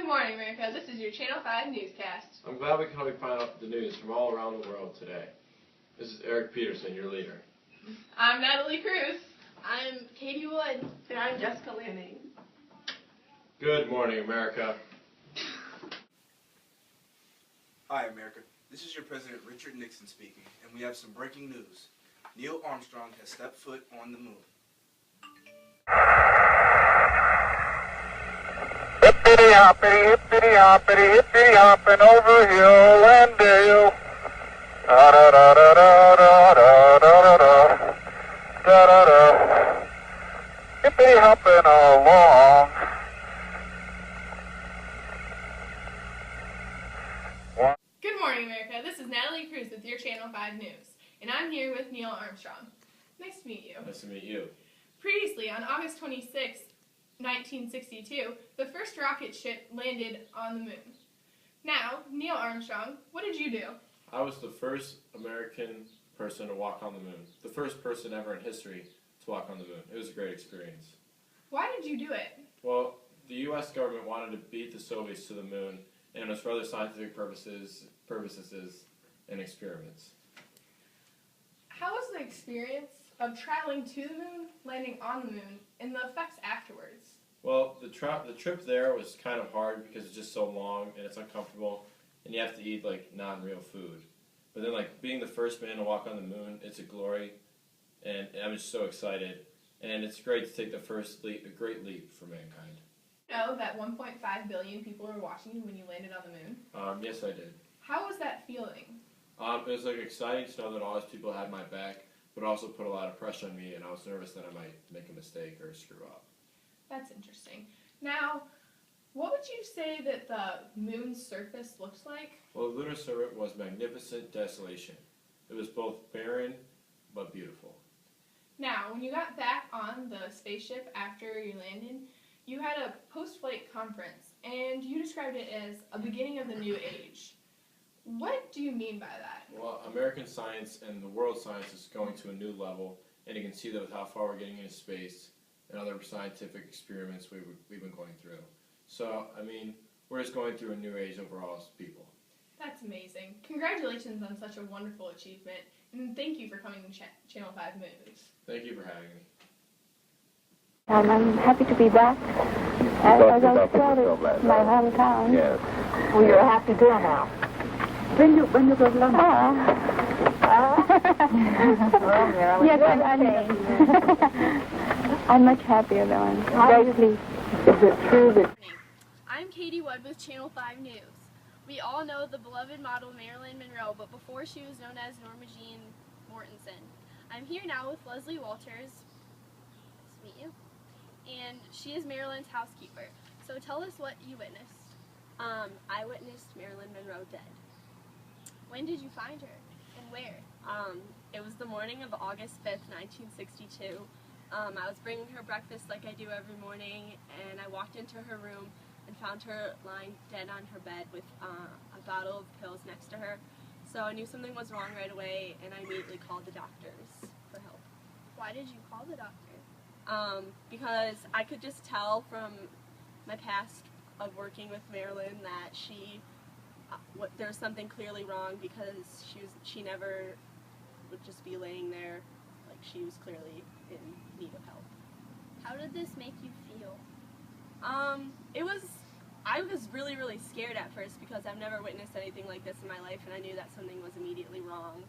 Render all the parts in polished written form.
Good morning, America. This is your Channel 5 newscast. I'm glad we can help you find out the news from all around the world today. This is Eric Peterson, your leader. I'm Natalie Cruz. I'm Katie Wood. And I'm Jessica Lanning. Good morning, America. Hi, America. This is your President Richard Nixon speaking, and we have some breaking news. Neil Armstrong has stepped foot on the moon. Hippity hoppity, hippity hopping over hill and dale. Da da da da da da da da da da da da. Hippity hopping along. Good morning, America. This is Natalie Cruz with your Channel 5 news, and I'm here with Neil Armstrong. Nice to meet you. Nice to meet you. Previously, on August 26, 1962, the first rocket ship landed on the moon. Now, Neil Armstrong, what did you do? I was the first American person to walk on the moon. The first person ever in history to walk on the moon. It was a great experience. Why did you do it? Well, the U.S. government wanted to beat the Soviets to the moon, and it was for other scientific purposes and experiments. How was the experience of traveling to the moon, landing on the moon, and the effects afterwards? Well, the trip there was kind of hard because it's just so long and it's uncomfortable, and you have to eat like non-real food. But then being the first man to walk on the moon, it's a glory, and I'm just so excited. And it's great to take the first leap, a great leap for mankind. You know that 1.5 billion people were watching you when you landed on the moon? Yes, I did. How was that feeling? It was exciting to know that all those people had my back, but also put a lot of pressure on me, and I was nervous that I might make a mistake or screw up. That's interesting. Now, what would you say that the moon's surface looks like? Well, the lunar surface was magnificent desolation. It was both barren but beautiful. Now, when you got back on the spaceship after you landed, you had a post-flight conference, and you described it as a beginning of the new age. What do you mean by that? Well, American science and the world science is going to a new level, and you can see that with how far we're getting into space and other scientific experiments we've been going through. So, we're just going through a new age overall as people. That's amazing. Congratulations on such a wonderful achievement, and thank you for coming to Channel 5 News. Thank you for having me. I'm happy to be back. As I was proud of my hometown. Yes. Well, you're a happy girl now. When you go to London? Yes, I'm much happier though. I'm very pleased. Is it true that... I'm Katie Wood with Channel 5 News. We all know the beloved model Marilyn Monroe, but before she was known as Norma Jean Mortensen. I'm here now with Leslie Walters. Nice to meet you. And she is Marilyn's housekeeper. So tell us what you witnessed. I witnessed Marilyn Monroe dead. When did you find her, and where? It was the morning of August 5th, 1962. I was bringing her breakfast like I do every morning, and I walked into her room and found her lying dead on her bed with a bottle of pills next to her. So I knew something was wrong right away, and I immediately called the doctors for help. Why did you call the doctor? Because I could just tell from my past of working with Marilyn that there was something clearly wrong, because she never would just be laying there. Like, she was clearly in need of help. How did this make you feel? I was really, really scared at first, because I've never witnessed anything like this in my life, and I knew that something was immediately wrong.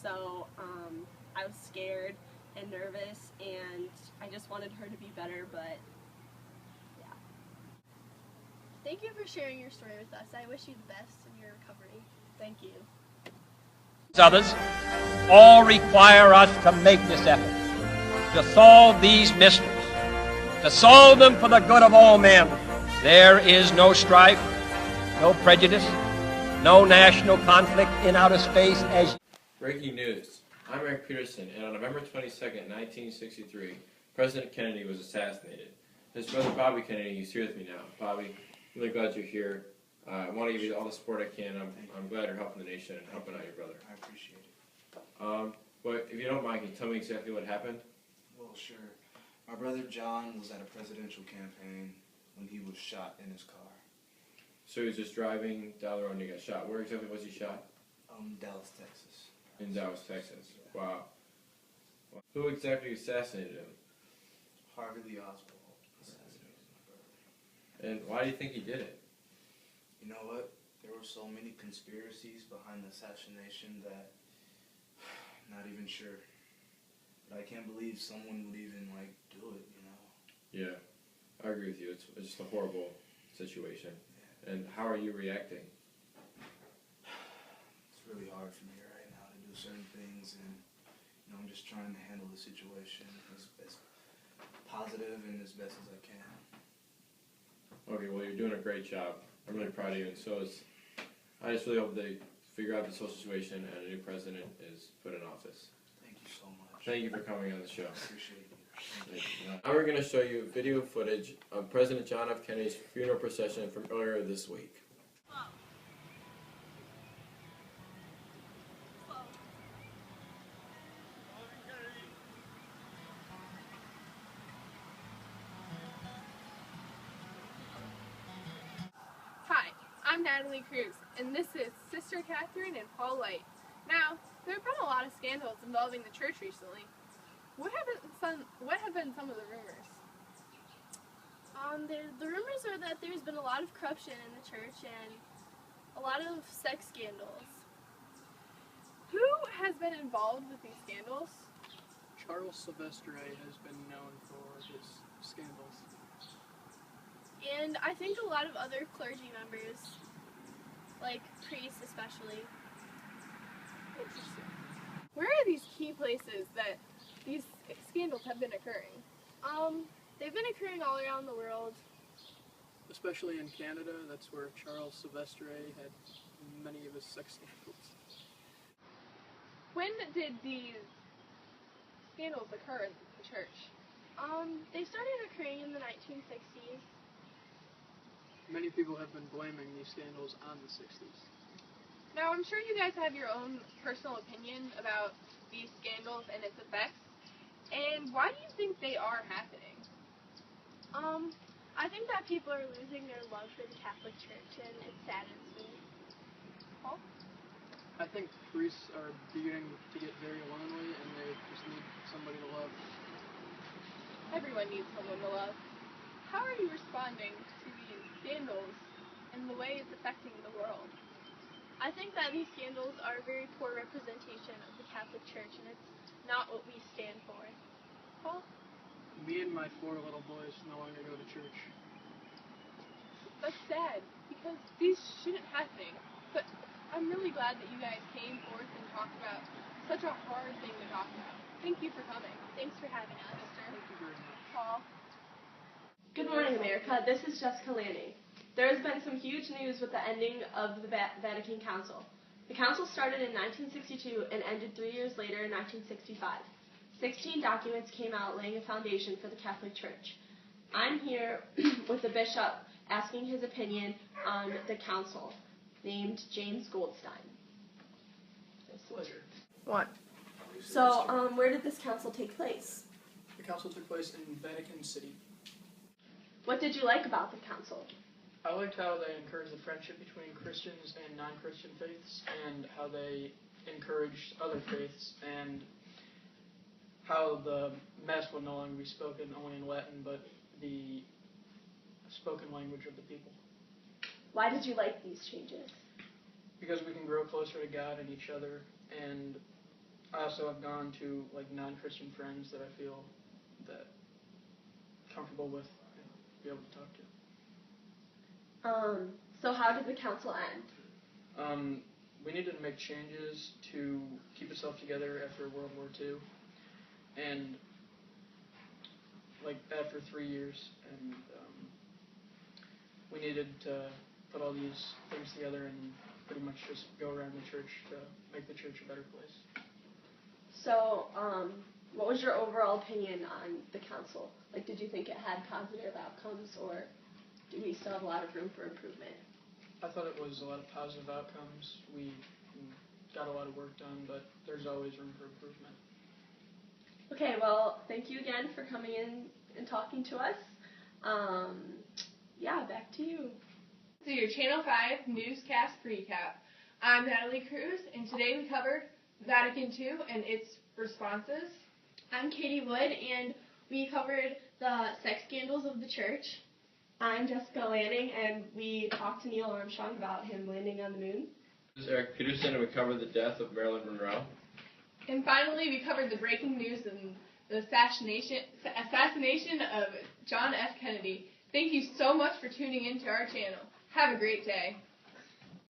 So, I was scared and nervous, and I just wanted her to be better, but yeah. Thank you for sharing your story with us. I wish you the best in your recovery. Thank you. Others all require us to make this effort to solve these mysteries, to solve them for the good of all men. There is no strife, no prejudice, no national conflict in outer space as... Breaking news. I'm Eric Peterson, and on November 22nd, 1963, President Kennedy was assassinated. His brother Bobby Kennedy is here with me now. Bobby, I'm really glad you're here. I want to give you all the support I can. I'm glad you're helping the nation and helping out your brother. I appreciate it. But if you don't mind, can you tell me exactly what happened? Well, sure. My brother John was at a presidential campaign when he was shot in his car. So he was just driving down the road and he got shot. Where exactly was he shot? Dallas, Texas. In Dallas, Texas. Wow. Who exactly assassinated him? Harvey Lee Oswald assassinated my brother. And why do you think he did it? You know what? There were so many conspiracies behind the assassination that I'm not even sure. But I can't believe someone would even, like, do it, you know? Yeah, I agree with you. It's just a horrible situation. Yeah. And how are you reacting? It's really hard for me right now to do certain things, and, you know, I'm just trying to handle the situation as positive and as best as I can. Okay, well, you're doing a great job. I'm really proud of you, and so is. I just really hope they figure out this whole situation and a new president is put in office. Thank you so much. Thank you for coming on the show. Appreciate you. Thank you. Now we're going to show you video footage of President John F. Kennedy's funeral procession from earlier this week. Hi, I'm Natalie Cruz, and this is Sister Catherine and Paul White. Now, there have been a lot of scandals involving the church recently. What have been some of the rumors? The rumors are that there's been a lot of corruption in the church and a lot of sex scandals. Who has been involved with these scandals? Charles Sylvestre has been known for his scandals. And I think a lot of other clergy members, like priests especially. Interesting. Where are these key places that these scandals have been occurring? They've been occurring all around the world. Especially in Canada, that's where Charles Sylvestre had many of his sex scandals. When did these scandals occur in the church? They started occurring in the 1960s. Many people have been blaming these scandals on the 60s. Now, I'm sure you guys have your own personal opinion about these scandals and its effects. And why do you think they are happening? I think that people are losing their love for the Catholic Church, and it saddens me. Paul? I think priests are beginning to get very lonely, and they just need somebody to love. Everyone needs someone to love. How are you responding to these scandals and the way it's affecting the world? I think that these scandals are a very poor representation of the Catholic Church, and it's not what we stand for. Paul? Me and my 4 little boys no longer go to church. That's sad, because these shouldn't happening. But I'm really glad that you guys came forth and talked about such a hard thing to talk about. Thank you for coming. Thanks for having us. Thank you very much. Paul? Good morning, America. This is Jessica Lanning. There has been some huge news with the ending of the Vatican Council. The council started in 1962 and ended 3 years later in 1965. 16 documents came out laying a foundation for the Catholic Church. I'm here with the bishop asking his opinion on the council, named James Goldstein. Pleasure. What? So, where did this council take place? The council took place in Vatican City. What did you like about the council? I liked how they encouraged the friendship between Christians and non-Christian faiths, and how they encouraged other faiths, and how the Mass would no longer be spoken only in Latin, but the spoken language of the people. Why did you like these changes? Because we can grow closer to God and each other, and I also have gone to non-Christian friends that I feel that comfortable with and be able to talk to. So how did the council end? We needed to make changes to keep itself together after World War II, and after 3 years, and we needed to put all these things together and pretty much just go around the church to make the church a better place. So, what was your overall opinion on the council? Did you think it had positive outcomes, or do we still have a lot of room for improvement? I thought it was a lot of positive outcomes. We got a lot of work done, but there's always room for improvement. Okay, well, thank you again for coming in and talking to us. Yeah, back to you. So your Channel 5 newscast recap. I'm Natalie Cruz, and today we covered Vatican II and its responses. I'm Katie Wood, and we covered the sex scandals of the church. I'm Jessica Lanning, and we talked to Neil Armstrong about him landing on the moon. This is Eric Peterson, and we covered the death of Marilyn Monroe. And finally, we covered the breaking news and the assassination of John F. Kennedy. Thank you so much for tuning in to our channel. Have a great day.